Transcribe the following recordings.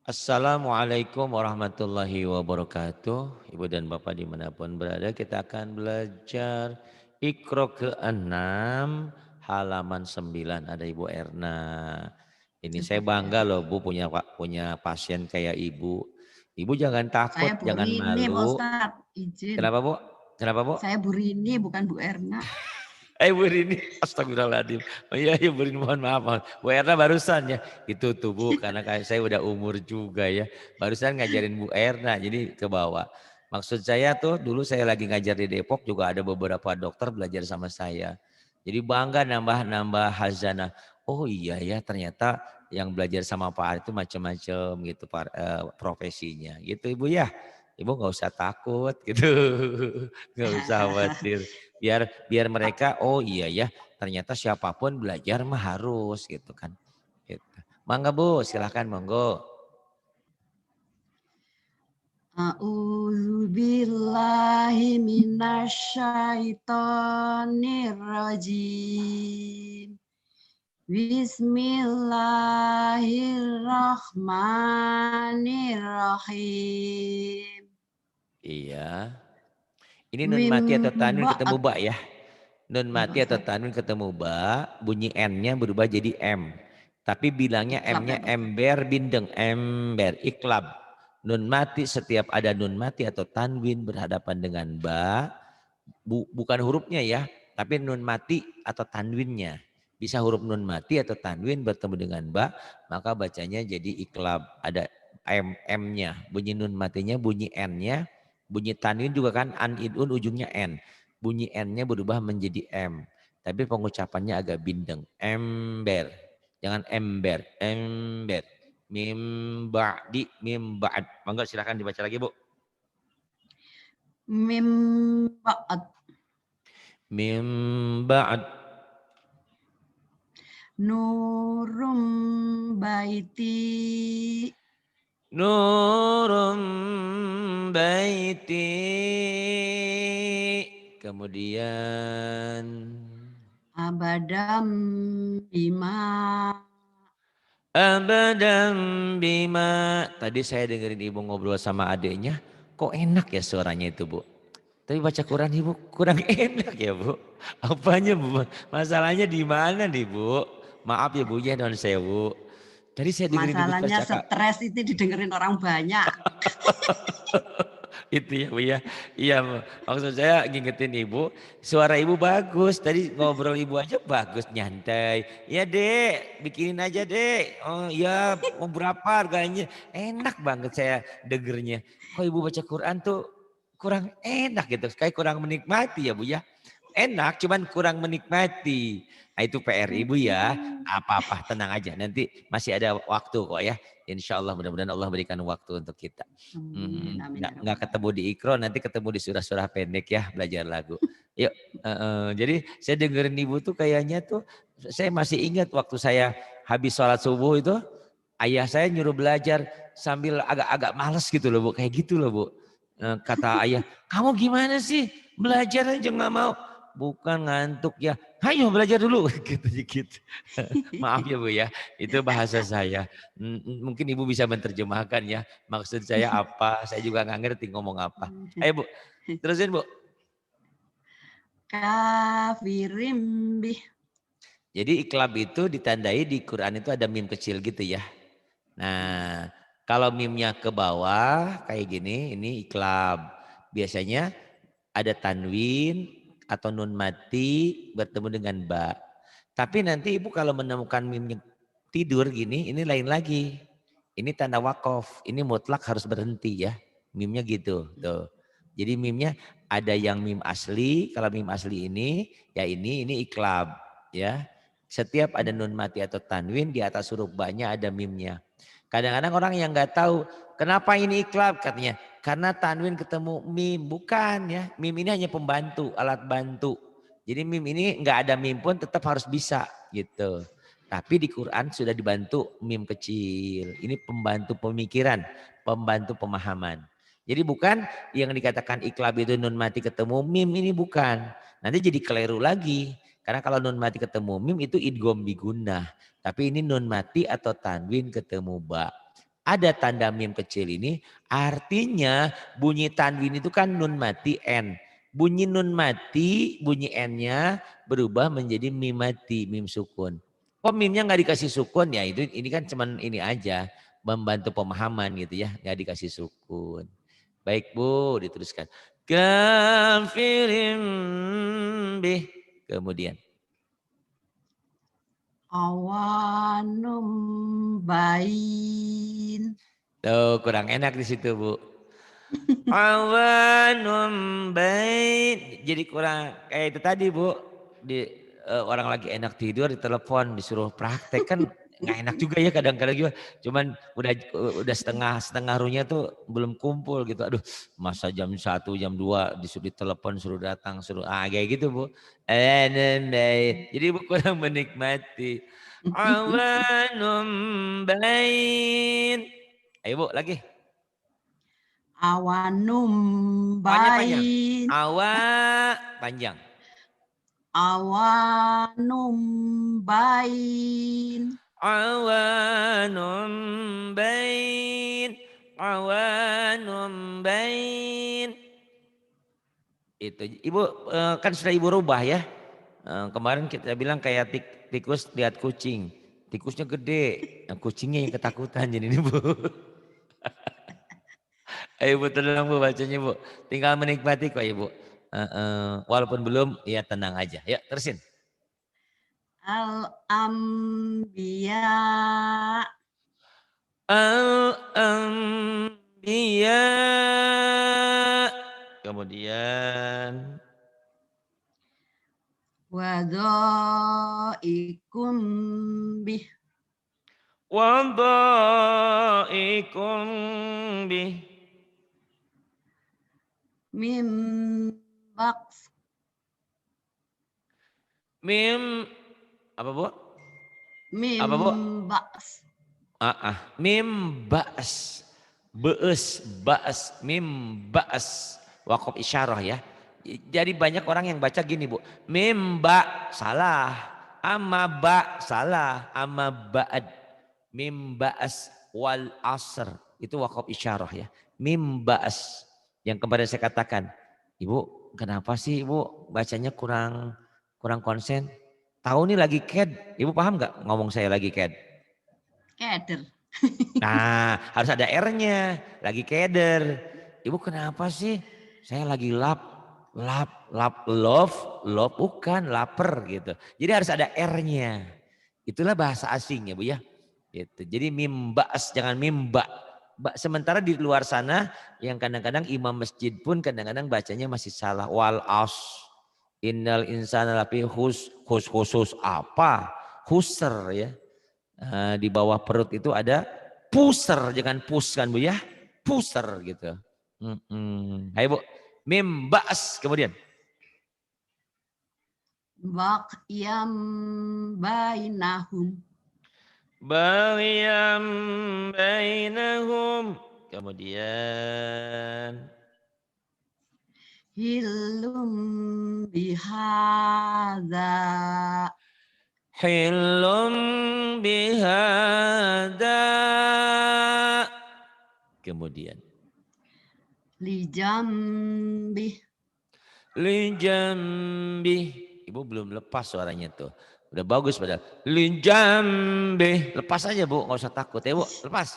Assalamualaikum warahmatullahi wabarakatuh. Ibu dan Bapak dimanapun berada, kita akan belajar Iqra ke-6 halaman 9. Ada Ibu Erna. Ini saya bangga loh Bu punya pasien kayak Ibu. Ibu jangan Saya takut, Bu jangan Rini, Pak malu. Ustadz. Izin. Kenapa Bu? Kenapa Bu? Saya Bu Rini, bukan Bu Erna. Bu Rini, astagfirullahaladzim. Oh iya, Bu Rini mohon maaf. Bu Erna barusan ya. Itu tuh Bu, karena saya udah umur juga ya. Barusan ngajarin Bu Erna, jadi ke bawah. Maksud saya tuh dulu saya lagi ngajar di Depok juga ada beberapa dokter belajar sama saya. Jadi bangga nambah-nambah hazanah. Oh iya ya ternyata yang belajar sama Pak Ari itu macam-macam gitu profesinya. Gitu Ibu ya. Ibu nggak usah takut gitu. Nggak usah khawatir. Biar biar mereka oh iya ya ternyata siapapun belajar mah harus gitu kan. Gitu. Mangga Bu silahkan monggo. A'udzu billahi minasyaitonir rajim. Bismillahirrahmanirrahim. Iya. Ini nun Mim mati atau tanwin ketemu ba'at. ba ya. Nun Ya Pak mati atau Ustadz. tanwin ketemu ba, bunyi n-nya berubah jadi m. Tapi bilangnya Iklab ya m-nya Pak Ustadz. ember bindeng, ember, iklab. Nun mati setiap ada nun mati atau tanwin berhadapan dengan ba, bukan hurufnya ya, tapi nun mati atau tanwinnya. Bisa huruf nun mati atau tanwin bertemu dengan ba, maka bacanya jadi iklab. Ada m-nya, bunyi nun matinya, bunyi n-nya, bunyi tanwin juga kan an idun ujungnya n. Bunyi n-nya berubah menjadi m. Tapi pengucapannya agak bindeng. Ember. Jangan ember, ember. Mim ba'di, mim ba'd. Monggo silakan dibaca lagi Bu. Mim ba'at. Mim ba'd. Nurum baiti. Nurum baiti. Kemudian Abadam bima. abadam bima. Tadi saya dengerin ibu ngobrol sama adiknya. Kok enak ya suaranya itu Bu. Tapi baca Quran ibu kurang enak ya Bu. Apanya Bu? Masalahnya di mana nih Bu? Maaf ya Bu ya non sewu. Tadi saya dengerin ibu Masalahnya baca stres itu didengerin orang banyak. itu ya Bu ya. Iya Bu. Maksud saya ngingetin ibu, suara ibu bagus. Tadi ngobrol ibu aja bagus, nyantai. Ya Dek, bikinin aja Dek. Oh ya mau berapa harganya? Enak banget saya dengernya. Kok ibu baca Quran tuh kurang enak gitu. Kayak kurang menikmati ya Bu ya. Enak cuman kurang menikmati. Nah itu PR ibu ya. Apa-apa tenang aja. Nanti masih ada waktu kok ya. Insya Allah mudah-mudahan Allah berikan waktu untuk kita. Amin, amin ya Nggak rabbal ketemu di alamin. Ikro, nanti ketemu di surah-surah pendek ya belajar lagu. Yuk, jadi saya dengerin ibu tuh kayaknya tuh, saya masih ingat waktu saya habis sholat subuh itu, ayah saya nyuruh belajar sambil agak-agak males gitu loh Bu, kayak gitu loh Bu. Kata ayah, kamu gimana sih belajar aja nggak mau? Bukan ngantuk ya, ayo belajar dulu gitu. Maaf ya Bu ya, itu bahasa saya. Mungkin Ibu bisa menerjemahkan ya. Maksud saya apa, saya juga nggak ngerti ngomong apa. Ayo Bu, terusin Bu. Kafirim bih. Jadi iklab itu ditandai di Quran itu ada mim kecil gitu ya. Nah, kalau mimnya ke bawah kayak gini, ini iklab. Biasanya ada tanwin atau nun mati bertemu dengan ba. Tapi nanti ibu kalau menemukan mim tidur gini, ini lain lagi. Ini tanda wakaf, ini mutlak harus berhenti ya. Mimnya gitu, tuh. Jadi mimnya ada yang mim asli, kalau mim asli ini, ya ini iklab ya. Setiap ada nun mati atau tanwin di atas huruf ba-nya ada mimnya. Kadang-kadang orang yang nggak tahu kenapa ini iklab katanya. Karena tanwin ketemu mim, bukan ya. Mim ini hanya pembantu, alat bantu. Jadi mim ini nggak ada mim pun tetap harus bisa gitu. Tapi di Quran sudah dibantu mim kecil. Ini pembantu pemikiran, pembantu pemahaman. Jadi bukan yang dikatakan iklab itu nun mati ketemu mim ini bukan. Nanti jadi keliru lagi. Karena kalau nun mati ketemu mim itu idgham bigunnah. Tapi ini nun mati atau tanwin ketemu ba. ada tanda mim kecil ini, artinya bunyi tanwin itu kan nun mati n. Bunyi nun mati, bunyi n-nya berubah menjadi mim mati, mim sukun. Kok mimnya nggak dikasih sukun ya itu ini kan cuman ini aja membantu pemahaman gitu ya, nggak dikasih sukun. Baik Bu, diteruskan. Kafirin bih. Kemudian. Awanum bain. Tuh kurang enak di situ Bu. Awanum bain. Jadi kurang kayak itu tadi Bu. Orang lagi enak tidur ditelepon disuruh praktek kan nggak enak juga ya kadang-kadang juga. Cuman udah setengah runya tuh belum kumpul gitu. Aduh masa jam 1 jam 2 disuruh ditelepon suruh datang suruh kayak gitu Bu. Awanum bain. Jadi Bu kurang menikmati. Awanum bain. Ayo Bu lagi. Awanum Awalnya panjang. bain. Panjang. Awanum bain. Awanum bain. Awanum bain. Itu Ibu kan sudah Ibu rubah ya. Kemarin kita bilang kayak tikus lihat kucing. Tikusnya gede, kucingnya yang ketakutan jadi ini Bu. Ayo Bu tenang Bu bacanya Bu. Tinggal menikmati kok Ibu. Walaupun belum ya tenang aja. Yuk terusin. Al-Anbiya. Al-Anbiya. Kemudian. Wadha'ikum bih. Wadaikum bih. Mim baks. Mim. Apa Bu? Mim Apa Bu? baks. Mim ba'as. Ba'as. Mim ba'as. Wakaf isyarah ya. Jadi banyak orang yang baca gini Bu. Mim ba salah. Amma ba salah. Amma ba'ad. Mim ba'as wal asr. Itu wakaf isyarah ya. Mim ba'as. Yang kemarin saya katakan. Ibu kenapa sih Ibu bacanya kurang konsen? Tahu nih lagi CAD. Ibu paham nggak ngomong saya lagi CAD? Keder. Nah, harus ada R-nya. Lagi keder. Ibu kenapa sih? Saya lagi love bukan lapar gitu. Jadi harus ada R-nya. Itulah bahasa asing ya Bu ya. Gitu. Jadi mimbas jangan mimba. Sementara di luar sana yang kadang-kadang imam masjid pun kadang-kadang bacanya masih salah. Wal as. Innal insana lafi khusus apa? Khusr ya. Di bawah perut itu ada puser, jangan pus kan Bu ya, puser gitu. Ayo Bu, mim ba'as kemudian. Baqyam bainahum. Baghiyam bainahum. Kemudian. Hilum bihadza. Hilum bihada. Kemudian. Lijambih. Lijambih. Ibu belum lepas suaranya tuh. Udah bagus padahal. Lijambih. Lepas aja Bu, nggak usah takut ya Bu. Lepas.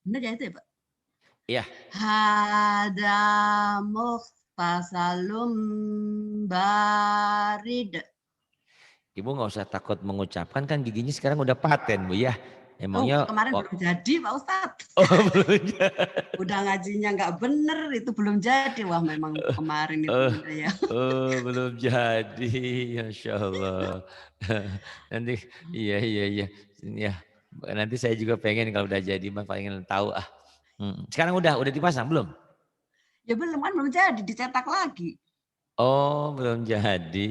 Benar ya itu ya Pak? Iya. Hada mukhtasalum barid. Ibu nggak usah takut mengucapkan kan giginya sekarang udah paten Bu ya. Oh, Emangnya kemarin belum jadi Pak Ustadz. Oh belum jadi. Udah ngajinya nggak bener, itu belum jadi. Wah memang kemarin itu bener ya. Belum jadi. Masya Allah. Nanti iya. Ya, nanti saya juga pengen kalau udah jadi mah pengen tahu ah. Sekarang udah dipasang belum? Ya belum kan belum jadi, dicetak lagi. Oh belum jadi.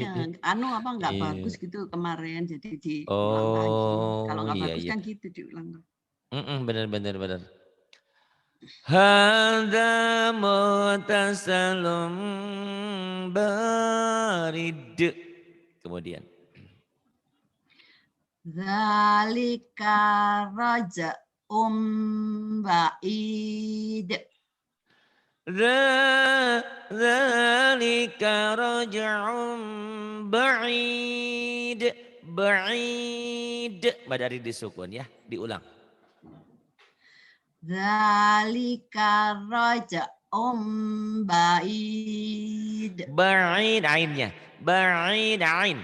Iya, apa nggak Iya. bagus gitu kemarin, jadi diulang lagi. Kalau Oh nggak iya bagus iya. kan gitu diulang. Bener. Hada mutasalum barid. Kemudian. Zalika raja'um ba'id. Dzalika raj'un ba'id. Ba'id. Badari disukun ya, diulang. Zalika raja'um ba'id. Ba'id ainnya. Ba'id ain.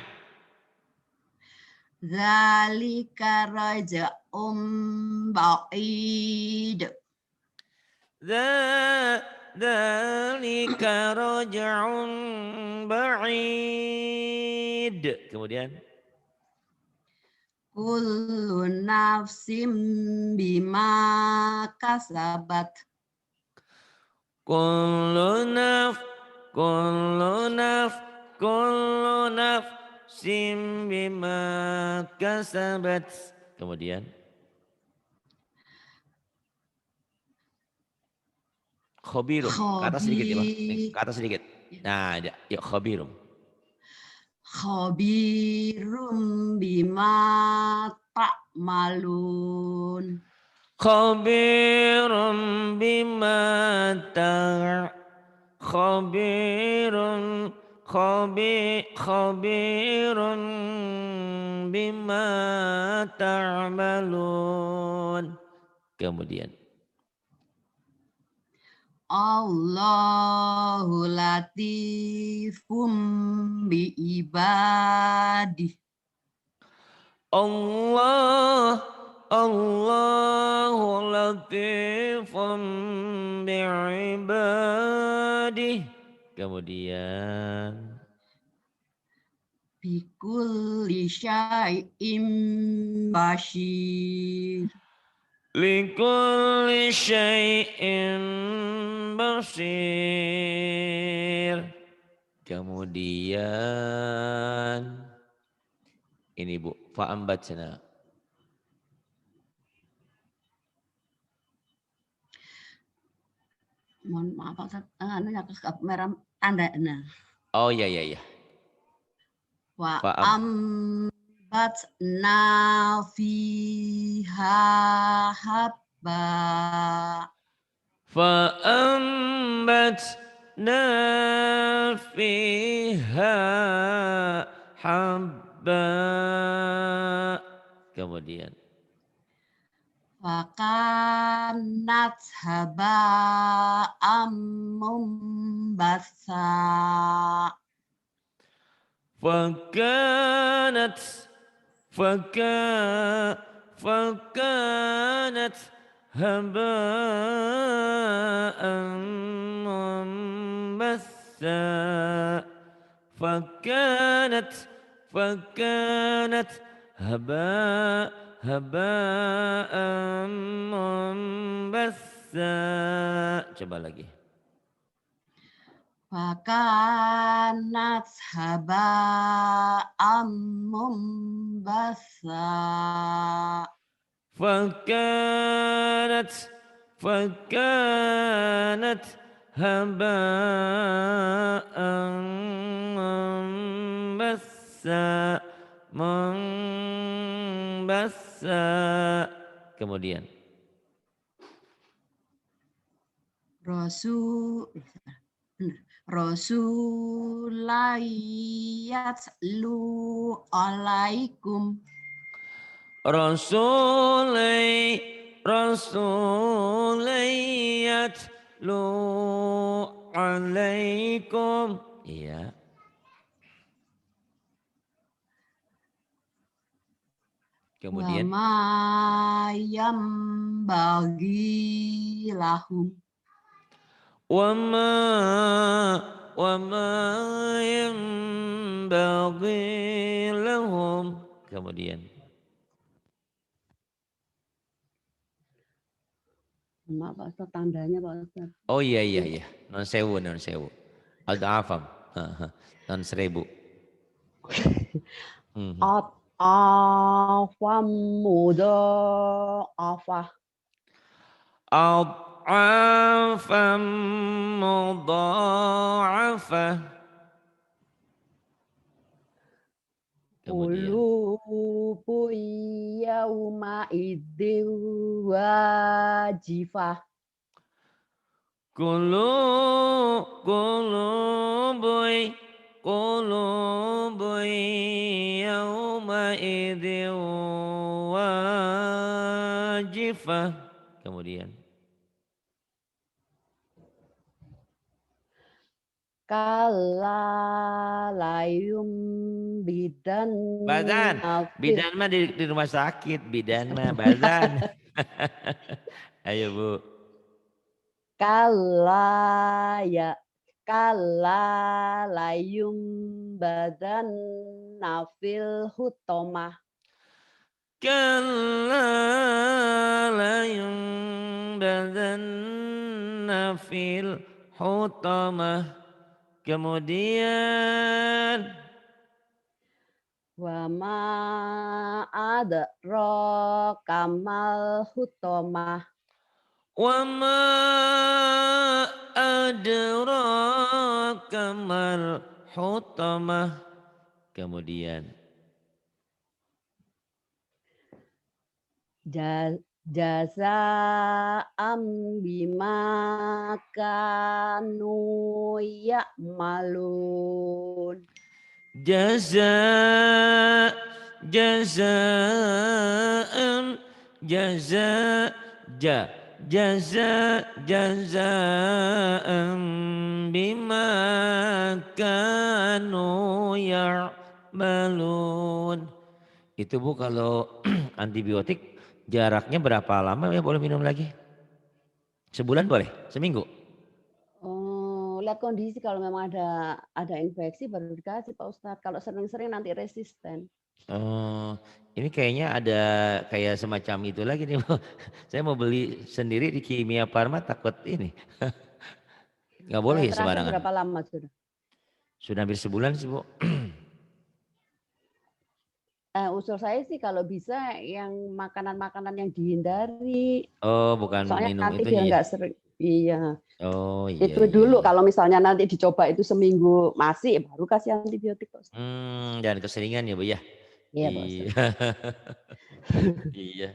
Zalika raja'um ba'id. Dzalika raj'un ba'id. Kemudian Kullu nafsim bima kasabat. kullu naf kullu naf kullu nafsim bima kasabat. Kemudian khabirum. Ke atas sedikit ya, Bang. Nih, ke atas sedikit. Nah, yuk khabirum. Khabirum bima ta'malun. Khabirum bima ta' khabirun khabirun bima ta'malun. Kemudian Allahu latifum bi ibadih. Allahu latifun bi'ibadih. Kemudian Bikulli syai'im basyir. likulli syai'in basir. Kemudian ini Bu, fa'ambatna. Mohon maaf Pak Ustaz, merah tanda. Nah. Oh iya iya iya. Wa Fa'am ambatna fiha habba. فأنبتنا فيها حبا. Kemudian Fakanat haba'am mumbasa. فكانت فكا فكانت هباء منبثا. فكانت هباء منبثا. Coba lagi. Fakanat haba'am mumbasa. فكانت هباء منبثا. Kemudian Rasulayat lu alaikum. Rasuliyat lu alaikum. Iya. Wa Kemudian ma yambagi lahum. wama yanbaghi lahum. Kemudian Maaf Pak Ustaz, tandanya Pak Ustaz. oh iya iya iya. Non sewu. Al-afam. Non seribu. Afam mudha'afah. Ad'afam mudha'afah. Kemudian Qulubu yauma idzin wajifah. qulubuy qulubuy yauma idzin wajifah. Kemudian Kalla layum bidan Badan, nafil. bidan mah di rumah sakit, bidan mah badan. Ayo Bu. Kalla ya kalla layum badan nafil hutomah. Kalla la yunbadanna fil hutamah. Kemudian Wa ma adraka mal hutomah. wa ma adraka mal hutamah. Kemudian Jaza'am bima kanu ya'malun. jaza jazaan jaza ja jazaan bima kanu ya'malun. Itu Bu kalau antibiotik jaraknya berapa lama ya boleh minum lagi? Sebulan boleh? Seminggu? Oh, lihat kondisi kalau memang ada infeksi baru dikasih Pak Ustadz. Kalau sering-sering nanti resisten. Oh, ini kayaknya ada kayak semacam itu lagi nih Bu. Saya mau beli sendiri di Kimia Farma takut ini. Nggak boleh ya Terakhir sembarangan. berapa lama sudah? Sudah hampir sebulan sih Bu. Usul saya sih kalau bisa yang makanan-makanan yang dihindari. Oh, bukan Soalnya minum nanti biar itunya ya. nggak sering. Iya, Oh iya itu iya dulu iya. kalau misalnya nanti dicoba itu seminggu masih, baru kasih antibiotik Pak Ustadz. Jangan keseringan ya Bu ya. Iya Pak Iya. Ustadz. Iya.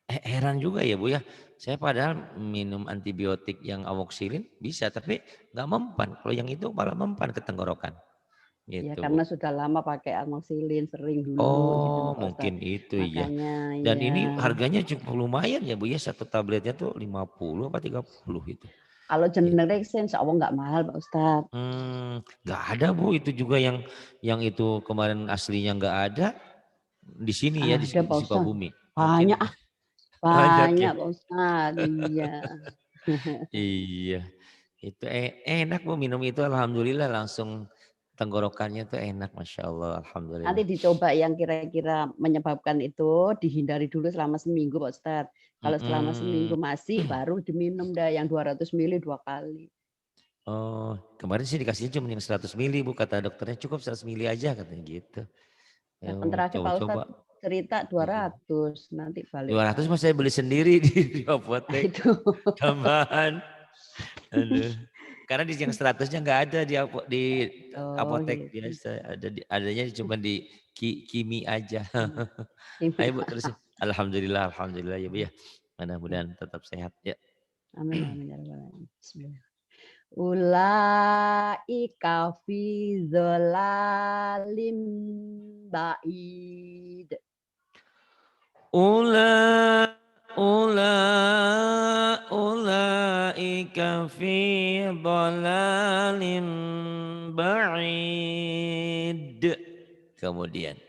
Heran juga ya Bu ya. Saya padahal minum antibiotik yang amoxicillin bisa tapi nggak mempan. Kalau yang itu malah mempan ke tenggorokan. Ya Gitu Bu. karena sudah lama pakai amoxicillin sering dulu gitu Oh loh Pak mungkin Ustadz. itu ya. Makanya Dan ya ini harganya cukup lumayan ya Bu ya. Satu tabletnya tuh 50 apa 30 itu. kalau Gitu. generik sih insya Allah nggak mahal Pak Ustadz. Nggak ada Bu itu juga yang itu kemarin aslinya nggak ada di sini ya Ada di Pak Ustadz. Sukabumi. Banyak Mungkin banyak banyak ya. Pak Ustadz. Iya. Iya. Itu enak Bu minum itu alhamdulillah langsung tenggorokannya tuh enak Masya Allah Nanti alhamdulillah. dicoba yang kira-kira menyebabkan itu dihindari dulu selama seminggu Pak Ustadz. Kalau selama seminggu Mm-mm. masih baru diminum dah yang 200 mili 2 kali. Oh kemarin sih dikasihnya cuma yang 100 mili Bu kata dokternya cukup 100 mili aja katanya gitu. Ya Nah, kan terakhir Pak coba-coba. Ustadz cerita 200 nanti balik 200 lagi. mas saya beli sendiri di Nah, apotek itu. tambahan. Aduh. Karena di yang 100-nya nggak ada di Oh apotek gitu. biasa adanya cuma di Kimi aja. Ini, Ayo Bu terus. Alhamdulillah, alhamdulillah ya Bu ya. Mudah-mudahan tetap sehat ya. amin amin ya rabbal alamin. Bismillah. Ulaika fi dhalalim ba'id. Ula ula ulaika fi dhalalim ba'id. Kemudian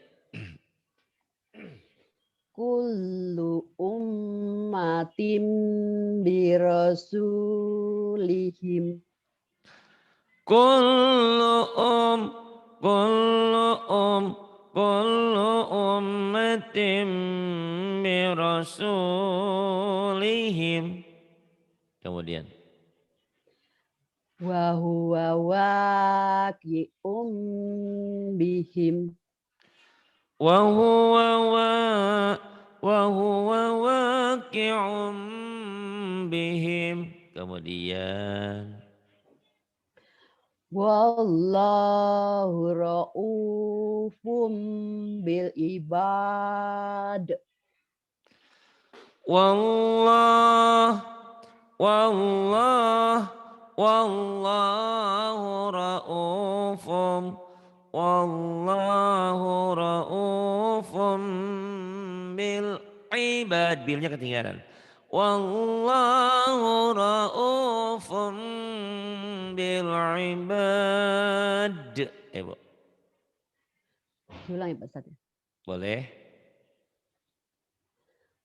Kullu ummatin birasulihim. kullu um kullu um kullu ummatin bi rasulihim. Kemudian Wa huwa waqi'um bihim. wa huwa wa huwa waqi'um bihim. Kemudian Wallahu ra'ufum bil ibad. Wallahu ra'ufum bil ibad. Bilnya ketinggalan. Wallahu ra'ufum bil ibad. Bu. Ulang ya Pak Ustadz. Boleh.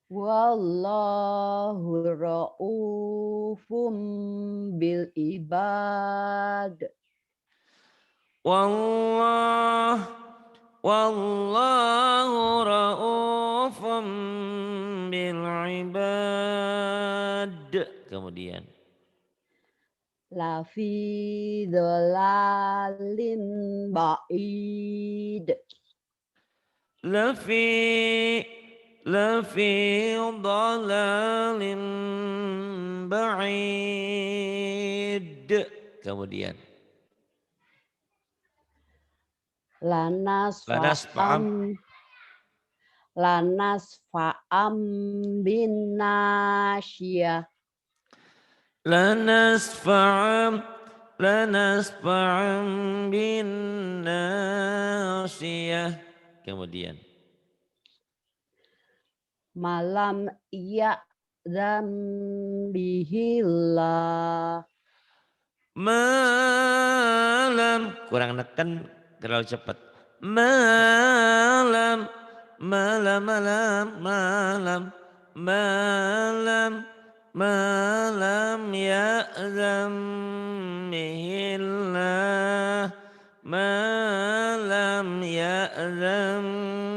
Wallahu ra'ufum bil ibad. Wallahu ra'ufum bil ibad. Kemudian Lafi dhalalin ba'id. lafi dhalalin ba'id. Kemudian Lanas fa'am bin nasyiyah. Lanas fa'am bin nasiyah. Kemudian Malam ya'zam bihillah. Malam kurang neken terlalu cepat. Malam ya'zam bihillah. Malam ya'zam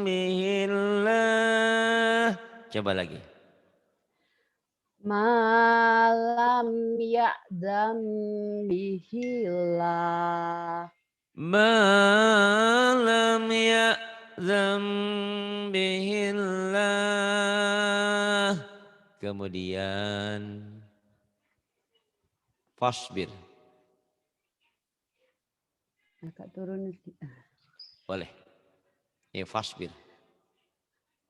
bihillah. Coba lagi. Malam ya'zam bihillah. Malam ya'zam bihillah. Kemudian fasbir. Agak turun. Boleh. Ya fasbir.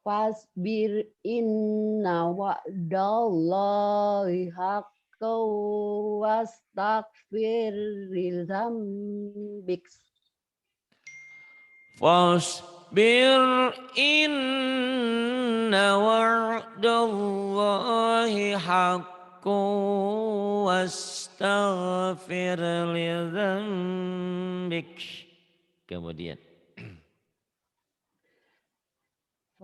Fasbir inna wa'dallahi haqqan wastaghfir lidzambik. Fasbir inna wa'dallahi haqqan wastaghfir lidzambik. Kemudian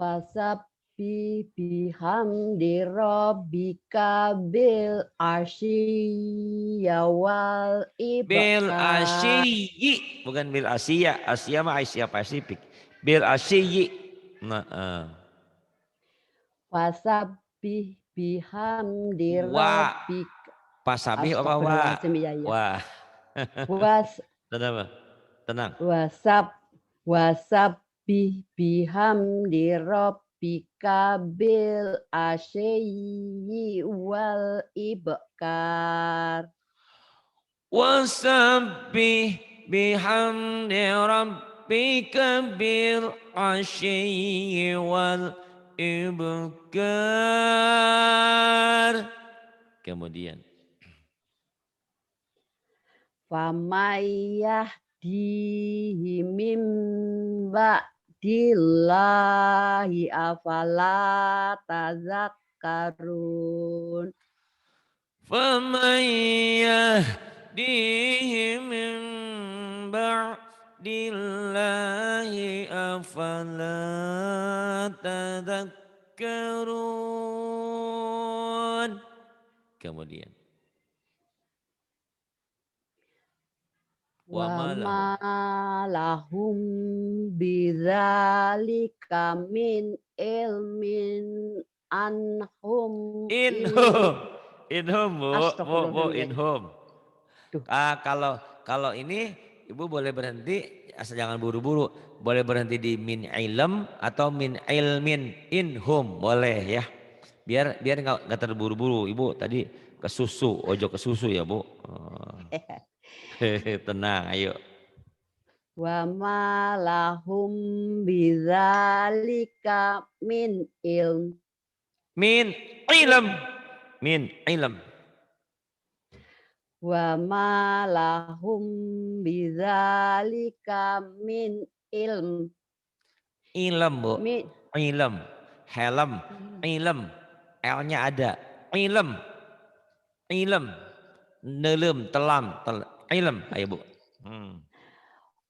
Fasabbi bihamdi rabbika bil asyiya wal bil ibkar. asyiyi, bukan bil Asia. Asia mah Asia Pasifik. Bil asyiyi. Nah, Fasabbi bihamdi wah. rabbika. Pasabih apa wah? Astagfirullahaladzim, ya, ya. Wah. Was Tenang. wasabbi bihamdi rabbika bil asyiyi wal ibkar. Wasabbih bihamdi rabbika bil asyiyi wal ibkar. Kemudian Famayah dihimim ba'dillahi afala tazakkarun. faman yahdihi min ba'dillahi afala tadhakkarun. Kemudian Wa ma lahum bidzalika min ilmin anhum inhum bu inhum. Kalau ini ibu boleh berhenti, asal jangan buru-buru. Boleh berhenti di min ilm atau min ilmin inhum, boleh ya. Biar nggak terburu-buru. Ibu tadi ke susu, ojo ke susu ya bu. Tenang, ayo. Wa ma lahum bidzalika min ilm. Min ilm. Min ilm. Wa ma lahum bidzalika min ilm. Ilm, Bu. Mi, Ilm. Helm. Ilm. L-nya ada. Ilm. Ilm. Nelem, telam. Ilm. Ayo, Bu.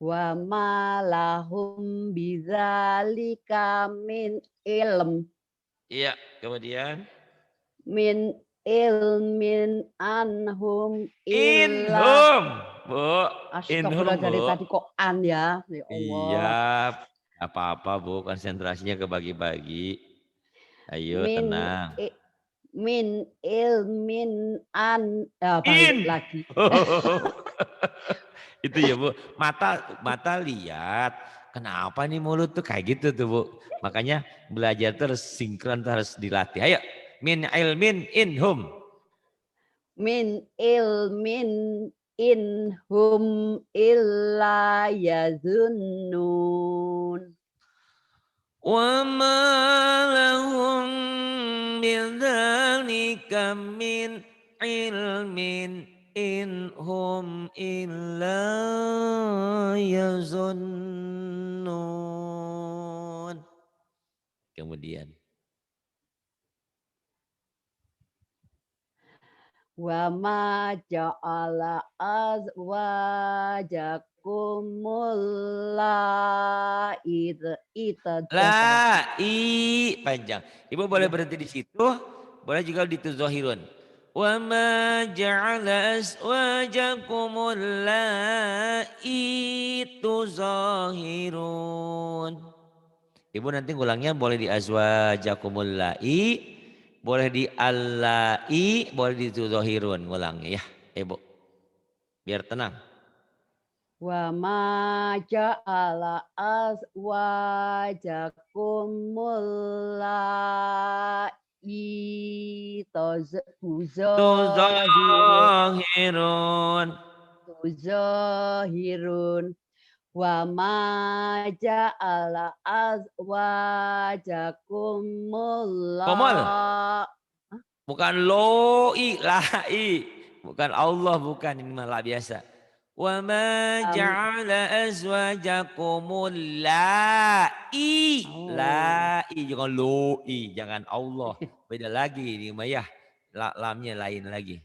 wa ma lahum bidzalika min ilm. Iya, kemudian. Min ilmin anhum illa. Inhum, Bu. Inhum, Astagfirullah, dari Bu. tadi kok an ya. Ya Allah. Iya, apa-apa, Bu. Konsentrasinya kebagi-bagi. Ayo, Min tenang. min ilmin an, balik In. lagi. Itu ya, Bu. Mata lihat. Kenapa nih mulut tuh kayak gitu tuh, Bu. Makanya belajar terus sinkron harus dilatih. Ayo. Min ilmin inhum. Min ilmin inhum illa yazunnun. Wa ma lahum bidzalika min ilmin inhum illa yazunnun. Kemudian. Wa ma ja'ala azwajakumul La i panjang. Ibu boleh ya. berhenti di situ, boleh juga dituzohirun. Wa ma ja'ala aswajakumul la'i tuzahirun. Ibu nanti ngulangnya boleh di azwajakumul la'i, boleh di allai, boleh di tuzohirun ngulangnya ya. Ibu, biar tenang. Wa ma ja'ala azwajakumul la'i Tuzahirun. tuzahirun. Wa ma ja'ala azwajakumul Komol. la. Bukan loi, lai. Bukan Allah, bukan. Ini malah biasa. Wa ma ja'ala azwajakumul lai. Oh. Lai, jangan loi. Jangan Allah. Beda lagi ini mah ya. Lamnya lain lagi.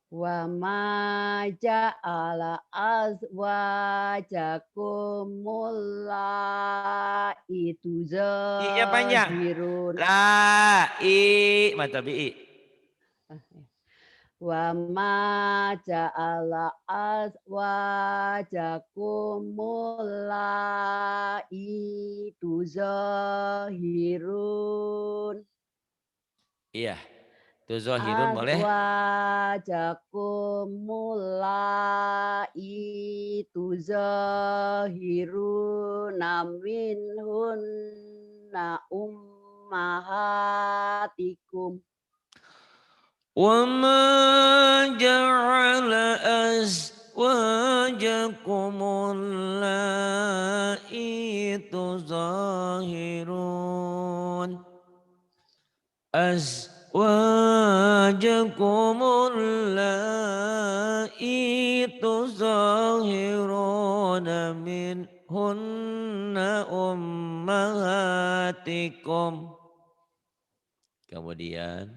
Wa ma ja'ala azwajakumul itu I-nya panjang. zahirun. Lai. Mantap, i. Wa ma ja'ala azwajakumul itu zahirun. Iya. Tuzahirun boleh. Azwajakumul itu zahiruna minhunna ummahatikum. وما جعل أزواجكم اللائي تظاهرون أزواجكم اللائي تظاهرون منهن أمهاتكم. Kemudian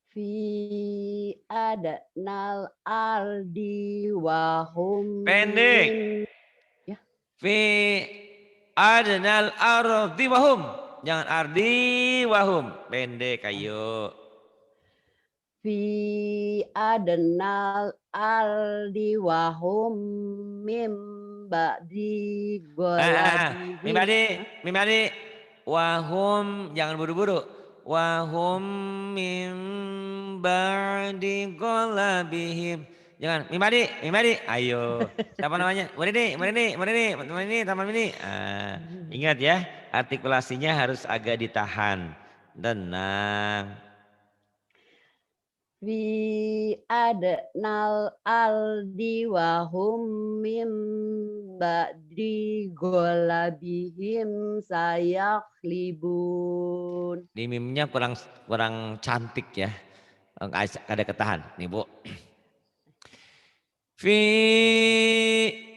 Fi adnal ardi wahum pendek. ya. Fi adnal ardi wahum. Jangan ardi wahum. Pendek ayo. Fi adnal ardi wahum ba'di golabihim. Mimadi. Wahum jangan buru-buru. Wahum mim ba'di golabihim. Jangan mimadi. Ayo. Siapa namanya? Murini, Taman Mini. Ingat ya, artikulasinya harus agak ditahan. Tenang. Fi adnal aldi wa hum min ba'di ghalabihim sayaghlibun. Ini mimnya kurang kurang cantik ya. Ada ketahan nih Bu. Fi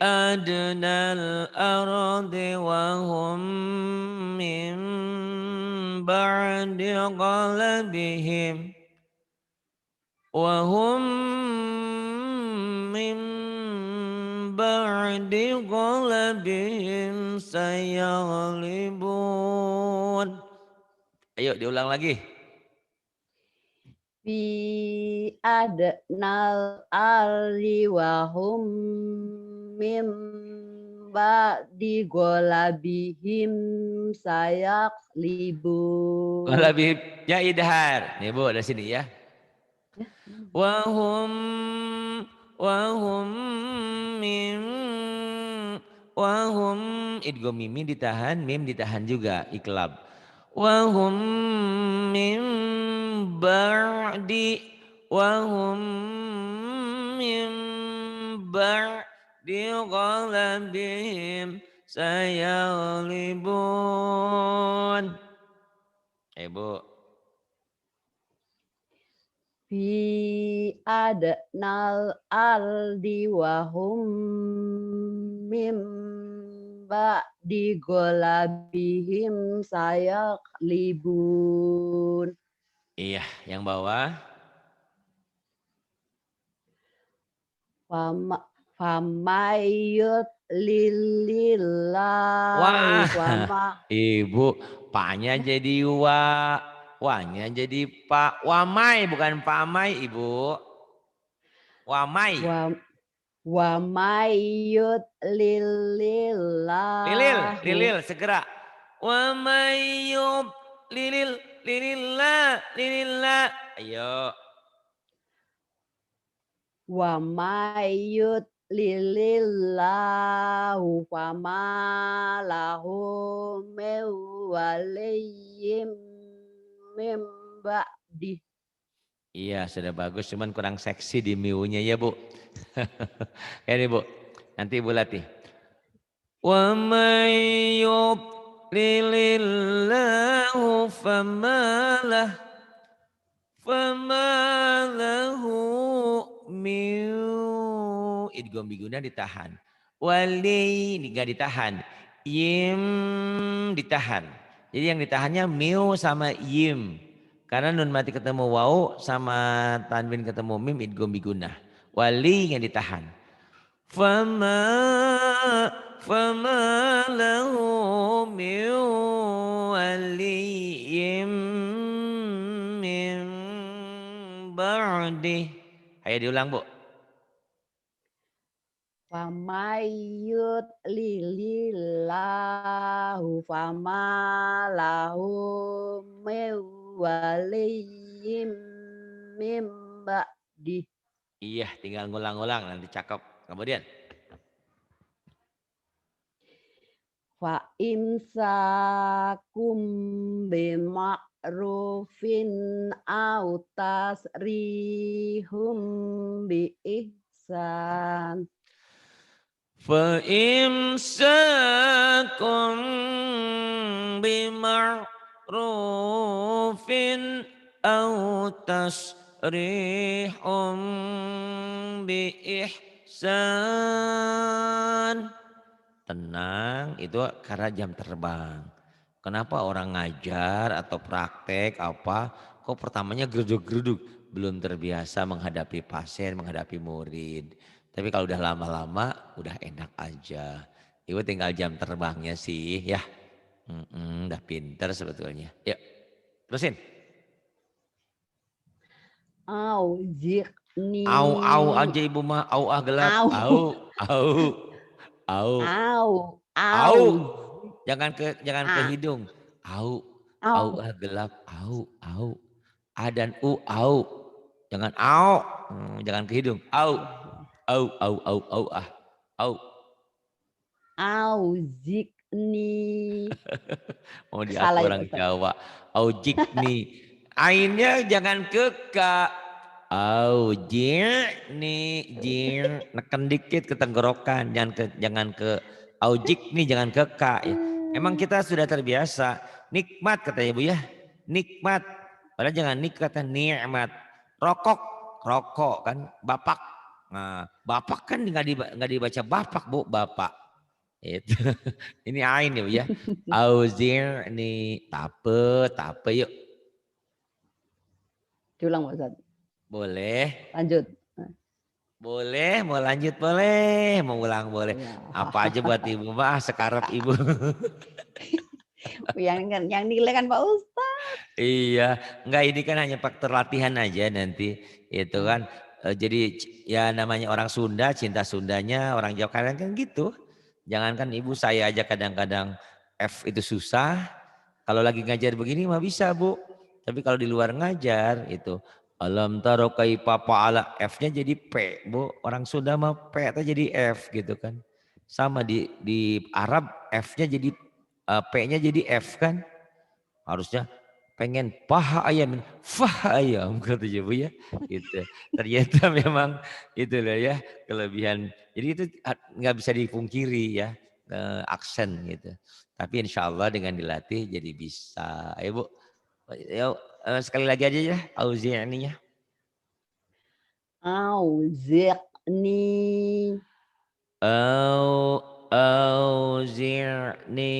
adnal ardi wa hum min ba'di ghalabihim wa hum min ba'di ghalabihim sayaghlibun. Ayo diulang lagi. Fi adnal aldi wa hum min ba'di ghalabihim sayaghlibun. Ghalabihimnya idhar. Nih Bu dari sini ya. Ya. Wahum wahum mim wahum idgham mim ditahan, mim ditahan juga iklab. Wahum mim ba'di wahum mim ba'di ghalabihim sayaghlibun. Bu. Fi adnal aldi wa hum min ba'di ghalabihim sayaghlibun. Iya, yang bawah. Famayut lilillahu Wah, fama Ibu, paknya jadi wa, wanya jadi pak. Wamai bukan pamai, Ibu. Wamai. wa wa mayut Lilil, lilillahu lilil segera. Wamayub lilil, lilillah, lilillah. Ayo. wa mayut lilillahu fama lahu min waliyyin min ba'di. Iya, sudah bagus, cuman kurang seksi di miunya ya, Bu. Ini, Bu. Nanti Ibu latih. Wamayub lilillahu famalah famalahu miu idgham biguna ditahan. Wali enggak ditahan. Yim ditahan. Jadi yang ditahannya miu sama yim. Karena nun mati ketemu wau sama tanwin ketemu mim idgham biguna. Wali yang ditahan. Fama fama lahu min waliyyin min ba'di. Ayo diulang, Bu. Famayut lilillahu fama lahu min waliyyin min ba'di. Iya, tinggal ngulang-ngulang nanti cakep. Kemudian Fa imsakum bima'rufin aw tasrihum bi ihsan. fa imsakum bima'rufin aw tasrihum bi ihsan. Tenang, itu karena jam terbang. Kenapa orang ngajar atau praktek apa, kok pertamanya geruduk-geruduk. Belum terbiasa menghadapi pasien, menghadapi murid. Tapi kalau udah lama-lama, udah enak aja. Ibu tinggal jam terbangnya sih ya. Udah pinter sebetulnya. Yuk, terusin. Au zikni. Au aja ibu mah, au gelap. Au. Au. Au. Jangan ke hidung. Au Au. gelap. Au. A dan u au. Jangan au. Jangan ke hidung. Au. Au. Au zikni. Mau diaku Salah orang itu. Jawa. Au jikni. Ainnya jangan ke ka. Auji'ni, neken dikit ke tenggorokan, jangan ke aujik nih, jangan ke ka ya. Memang kita sudah terbiasa nikmat katanya Bu ya, nikmat. Padahal jangan nikmat, nikmat. Rokok, rokok kan, bapak. Nah, bapak kan nggak dibaca bapak Bu, bapak. Itu. Ini ain ya Bu ya. Auzi'ni, tape yuk. Diulang Pak Ustadz. Boleh. Lanjut. Boleh, mau lanjut boleh, mau ulang boleh. Ya. Apa aja buat ibu mah sekarang ibu. yang nilai kan Pak Ustadz. Iya, enggak ini kan hanya faktor latihan aja nanti. Itu kan jadi ya namanya orang Sunda, cinta Sundanya, orang Jawa kadang kan gitu. Jangankan ibu saya aja kadang-kadang F itu susah. Kalau lagi ngajar begini mah bisa Bu. Tapi kalau di luar ngajar itu alam taro kaifa fa'ala F-nya jadi P, Bu. Orang Sunda mah P itu jadi F gitu kan. Sama di Arab F-nya jadi P-nya jadi F kan. Harusnya pengen paha ayam, fah ayam katanya Bu ya. Gitu. Ternyata memang itu lah ya kelebihan. Jadi itu nggak bisa dipungkiri ya aksen gitu. Tapi insya Allah dengan dilatih jadi bisa. Ayo Bu, yuk sekali lagi aja ya auzi'ninya. Auzi'ni. Auzi'ni,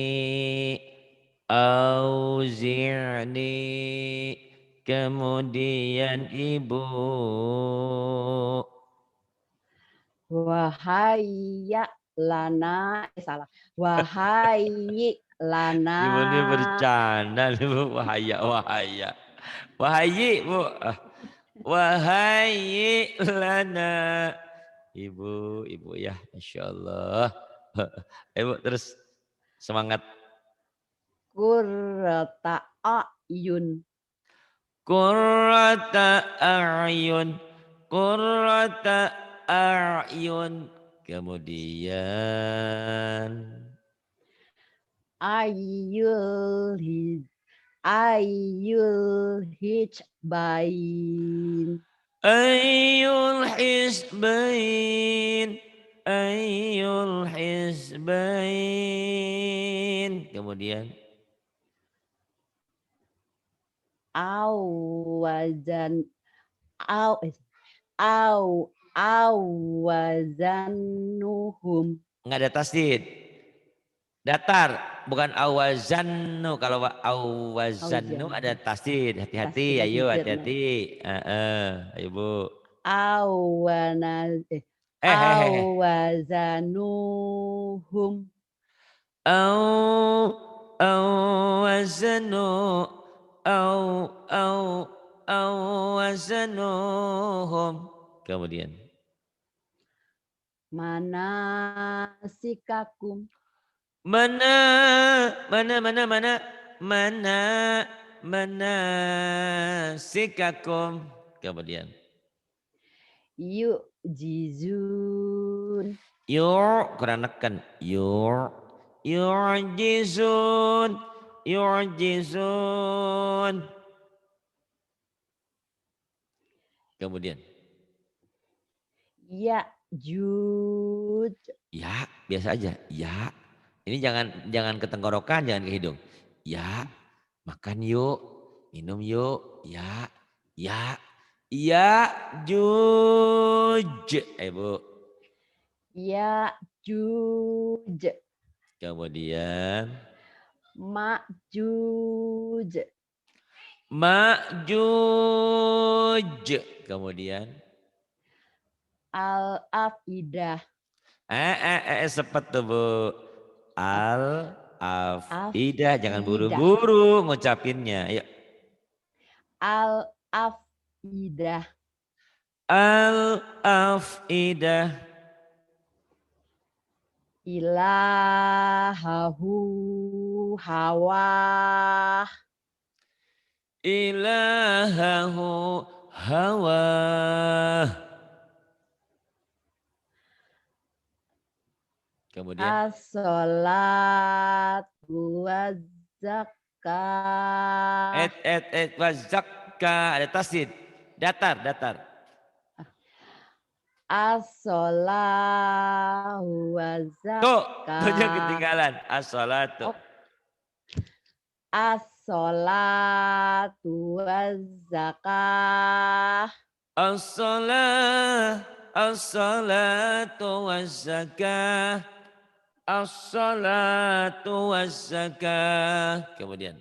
auzi'ni. Kemudian ibu. Wahai lana. Salah. Wahai lana. Ibu ini bercanda nih Bu. Wahaya, wahaya. Wahayi Bu. Wahayi lana. Ibu ya. Masya Allah. Ibu terus semangat. Qurrata a'yun. Qurrata a'yun. Qurrata a'yun. Kemudian. Ayyul hijbain. Ayyul hisbain. Ayyul hisbain. Kemudian. Awazan. Awazanuhum. Enggak ada tasdid. Datar, bukan awazannu. Kalau awazannu Auzan. ada tasdid. Hati-hati, Tasdid ayo zir. hati-hati. Ayo Bu. Hehehe. Awazanuhum. Awazanu. Awazanuhum. Kemudian. Manasikakum. Mana sikakum. Kemudian. Yu'jizun. Kurang neken. Yu'jizun. Yu'jizun. Kemudian. Ya'juj. Ya, biasa aja. Ya. Ini jangan ke tenggorokan, jangan ke hidung. Ya, makan yuk, minum yuk. Ya, ya, ya, juj. Bu. Ya'juj. Kemudian. Ma'juj. Ma'juj. Kemudian. Al-afidah. Sepet tuh Bu. Al-afidah. Jangan Afidah. buru-buru ngucapinnya. Ayo. Al-afidah. Al-afidah. Ilahahu hawa. Ilahahu hawa. Kemudian. As-salatu waz-zakah. Wazakka. Ada tasdid. Datar. As-sholatu Tuh, tuh waz-zakah. ketinggalan. As-sholatu. Oh, as-sholatu waz-zakah. As-sholatu waz-zakah. As-sholatu waz-zakah. Kemudian.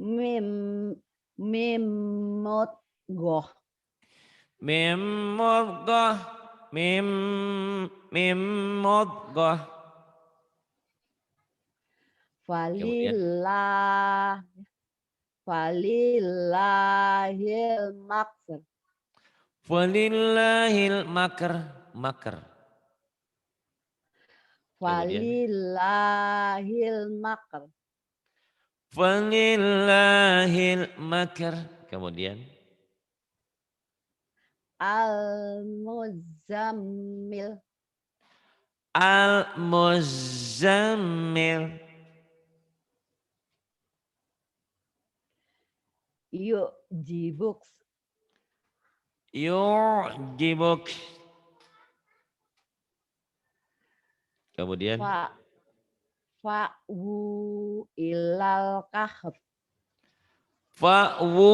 Mim mudghah. Mim mudghah. Mim mudghah. Kemudian. Falillahil maqsad. Walillahil makr. Makr. Kemudian. Falillahil makr. Walillahil makr. Kemudian. Al-muzammil. Al-muzammil. Yu'jibuk. Yu'jibuk. Kemudian. Fa'wu ilal kahf. Fa'wu.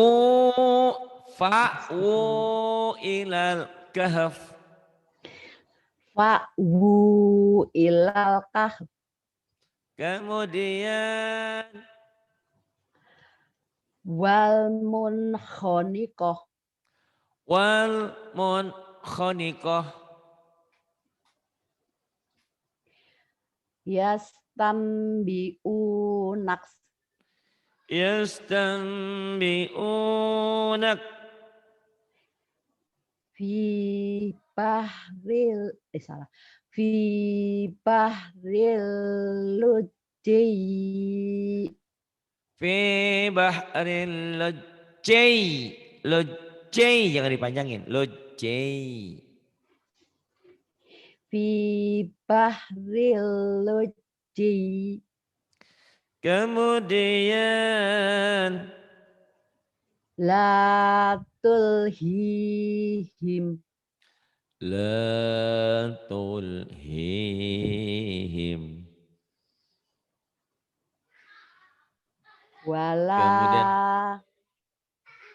Fa'wu ilal kahf. Fa'wu ilal kahf. Kemudian. Wal munkhoniqah. Wal munkhoniqah. Yastambi'unaks. Yastanbi'unak. Fi bahril. Salah. Fi bahril lujji. Fi bahril lujjai. Lujjai jangan dipanjangin. Lujjai. Fi bahril lujji. Kemudian. La tulhihim. La tulhihim. Kemudian.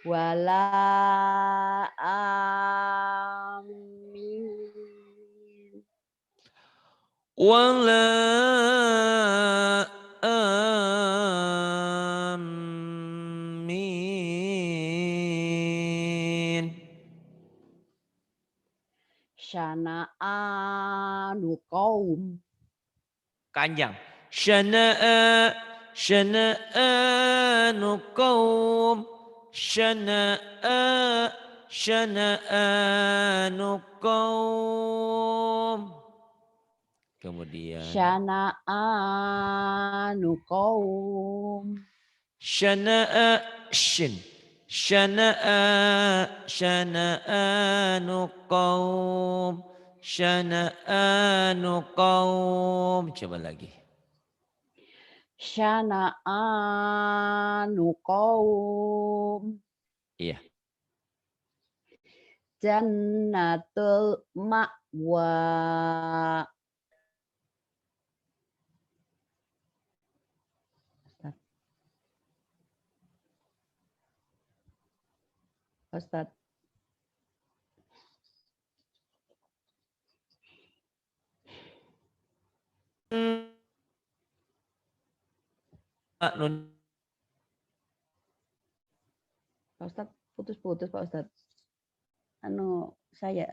Wala amin. Wala amin. Syana'anu qaum. Panjang. Syana'anu qaum. Syana'anu qaum. Kemudian. Syana'anu qaum. Syana'anu qaum. Syana'anu qaum. Coba lagi. Syana'anu qaum. Iya. Jannatul ma'wa. Ustaz. Pak Nun. Pak Ustaz, putus-putus Pak Ustaz. Saya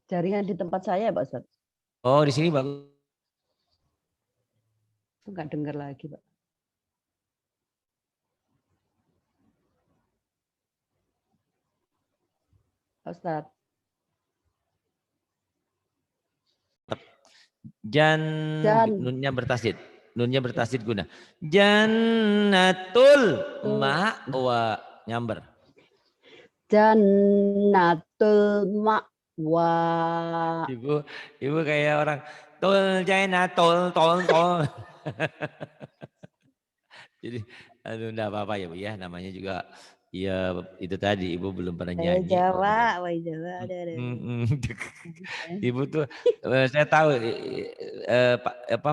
jaringan di tempat saya Pak Ustaz. Oh, di sini bagus. Itu nggak dengar lagi Pak. Pak Ustaz. Nunnya bertasdid. Nunnya bertasdid guna. Jannatul ma'wa. Nyamber. Jannatul ma'wa. Ibu kayak orang tol jannatul tol. Jadi aduh enggak apa-apa ya Bu ya, namanya juga Iya, itu tadi Ibu belum pernah Saya nyanyi kok udah. Jawa, woi Jawa, ada. Mhm. Ibu tuh, saya tahu,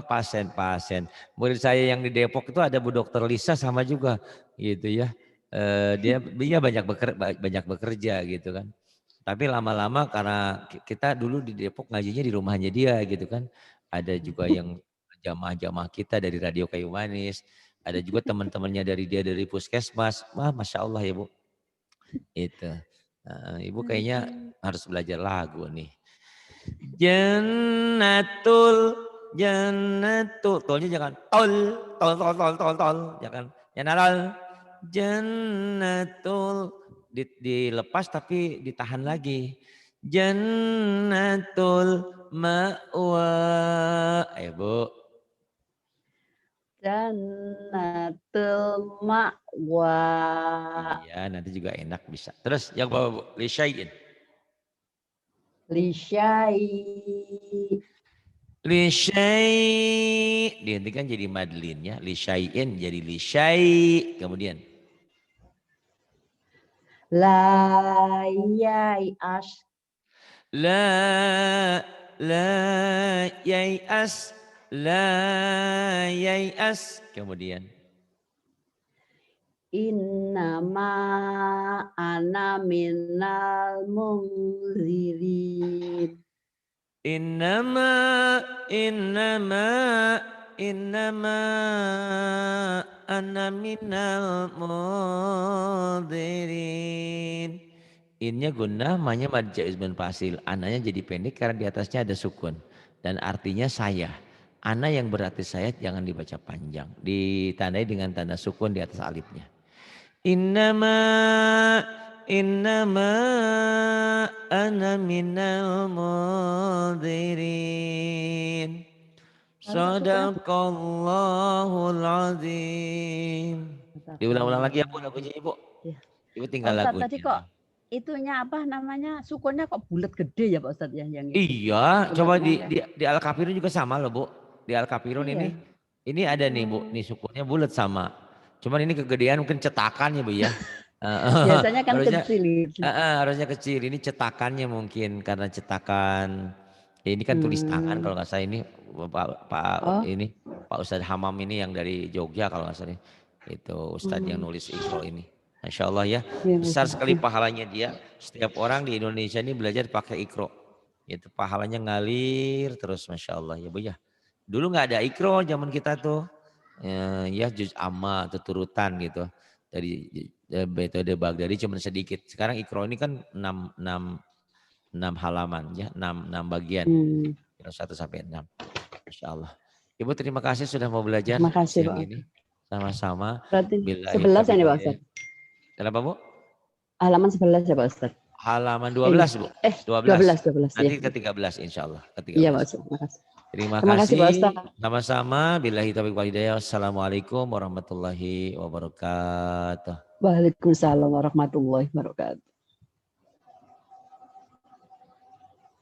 pasien-pasien. Murid saya yang di Depok itu ada Bu Dokter Lisa sama juga gitu ya. Dia banyak bekerja gitu kan. Tapi lama-lama karena kita dulu di Depok ngajinya di rumahnya dia gitu kan. Ada juga yang jamaah-jamaah kita dari Radio Kayu Manis. Ada juga teman-temannya dari dia dari Puskesmas. Wah, Masya Allah ya Bu. Itu. Ibu kayaknya harus belajar lagu nih. Jannatul, tolnya jangan tol, jangan tol. Jannatul, dilepas tapi ditahan lagi. Jannatul ma'wa. Ayo Bu. Jannatul ma'wa. Iya, nanti juga enak bisa. Terus yang bawa Bu, lisyain. Lisyai. Dihentikan jadi madlin ya. Lisyai'in jadi lisyai. Kemudian. La yai as. La yai'as. La yai'as. Kemudian. Innama ana minal munzirin. Innama ana minal munzirin. Innya gunnah, manya mad jaiz bin fasil. Ananya jadi pendek karena di atasnya ada sukun. Dan artinya saya. Ana yang berarti saya jangan dibaca panjang. Ditandai dengan tanda sukun di atas alifnya. Innama ana minal munzirin. Sadaqallahul azim. Diulang-ulang lagi ya Bu lagunya Ibu. Ya. Ibu Pak tinggal Ustadz lagunya. tadi kok itunya apa namanya, sukunnya kok bulat gede ya Pak Ustadz ya yang itu. Iya, coba Bulatnya ya. di Al-Kafirun juga sama loh Bu. Di Al-Kafirun Iya. ini ada nih Bu, nih sukunnya bulat sama. Cuman ini kegedean mungkin cetakannya Bu ya. Biasanya kan Harusnya kecil. harusnya kecil. Ini cetakannya mungkin karena cetakan. Ini kan tulis tangan kalau nggak salah ini Pak Ustadz Hamam ini yang dari Jogja kalau nggak salah. Itu Ustadz yang nulis Iqra ini. Masya Allah ya, besar sekali pahalanya dia. Setiap orang di Indonesia ini belajar pakai Iqra. Itu pahalanya ngalir terus Masya Allah ya Bu ya. Dulu nggak ada Iqra zaman kita tuh. Ya juz amma atau turutan gitu. Dari metode Baghdadi cuma sedikit. Sekarang Iqra ini kan 6 halaman ya, 6 bagian. 1 sampai 6. Masya Allah. Ibu terima kasih sudah mau belajar siang ini. Sama-sama. Berarti 11 ya Pak Ustadz? Kenapa Bu? Halaman 11 ya Pak Ustadz? Halaman 12 Bu. 12. Nanti ya. ke 13 insya Allah. Iya Pak Ustadz, makasih. Terima kasih Pak kasih. Ustadz. Sama-sama. Billahi taufiq wal hidayah. Assalamualaikum warahmatullahi wabarakatuh. Waalaikumsalam warahmatullahi wabarakatuh.